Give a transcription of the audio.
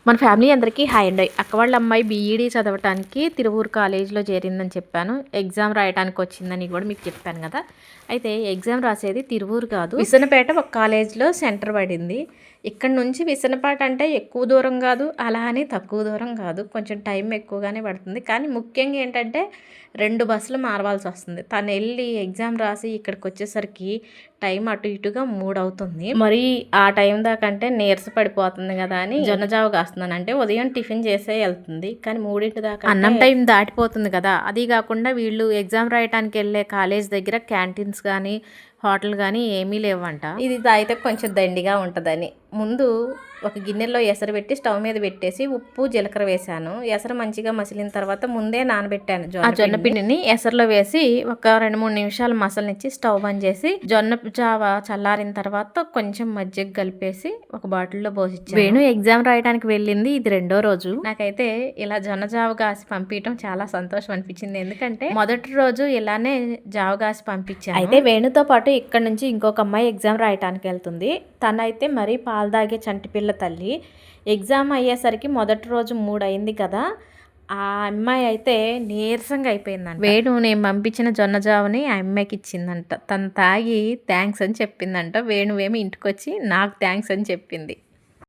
మన ఫ్యామిలీ అందరికీ హాయ్ అండి. అక్క వాళ్ళ అమ్మాయి బీఈడీ చదవటానికి తిరువూరు కాలేజీలో చేరిందని చెప్పాను. ఎగ్జామ్ రాయడానికి వచ్చిందని కూడా మీకు చెప్పాను కదా. అయితే ఎగ్జామ్ రాసేది తిరువూరు కాదు, విసనపేట ఒక కాలేజీలో సెంటర్ పడింది. ఇక్కడ నుంచి విసనపేట అంటే ఎక్కువ దూరం కాదు, అలా అని తక్కువ దూరం కాదు, కొంచెం టైం ఎక్కువగానే పడుతుంది. కానీ ముఖ్యంగా ఏంటంటే 2 బస్సులు మారవలసి వస్తుంది. తను వెళ్ళి ఎగ్జామ్ రాసి ఇక్కడికి వచ్చేసరికి టైం అటు ఇటుగా 3 అవుతుంది. మరి ఆ టైం దాకా అంటే నీరస పడిపోతుంది కదా అని జొన్నజావ కాస్తున్నాను. అంటే ఉదయం టిఫిన్ చేసే వెళ్తుంది, కానీ 3 దాకా అన్నం టైం దాటిపోతుంది కదా. అది కాకుండా వీళ్ళు ఎగ్జామ్ రాయడానికి వెళ్ళే కాలేజ్ దగ్గర క్యాంటీన్స్ కానీ హోటల్ కానీ ఏమీ లేవంట. ఇది తాగితే కొంచెం దండిగా ఉంటుందని ముందు ఒక గిన్నెలో ఎసరు పెట్టి స్టవ్ మీద పెట్టేసి ఉప్పు జీలకర్ర వేసాను. ఎసరు మంచిగా మసిలిన తర్వాత ముందే నానబెట్టాను జొన్న పిండిని. ఎసరులో వేసి ఒక 2-3 నిమిషాలు మసలనిచ్చి స్టవ్ బంద్ చేసి జొన్న జావ చల్లారిన తర్వాత కొంచెం మజ్జిగ కలిపేసి ఒక బాటిల్లో పోసిచ్చాను. వేణు ఎగ్జామ్ రాయడానికి వెళ్ళింది ఇది 2వ రోజు. నాకైతే ఇలా జొన్న జావ కాసి పంపించడం చాలా సంతోషం అనిపించింది. ఎందుకంటే మొదటి రోజు ఇలానే జావ కాసి పంపించాను. అయితే వేణుతో పాటు ఇక్కడ నుంచి ఇంకొక అమ్మాయి ఎగ్జామ్ రాయడానికి వెళ్తుంది. తనైతే మరీ పాలు తాగే చంటిపిల్ల తల్లి. ఎగ్జామ్ అయ్యేసరికి మొదటి రోజు 3 అయింది కదా. ఆ అమ్మాయి అయితే నీరసంగా అయిపోయిందంట. వేణు నేను పంపించిన జొన్న జావని ఆ అమ్మాయికి ఇచ్చిందంట. తను తాగి థ్యాంక్స్ అని చెప్పిందంట. వేణువేమి ఇంటికి వచ్చి నాకు థ్యాంక్స్ అని చెప్పింది.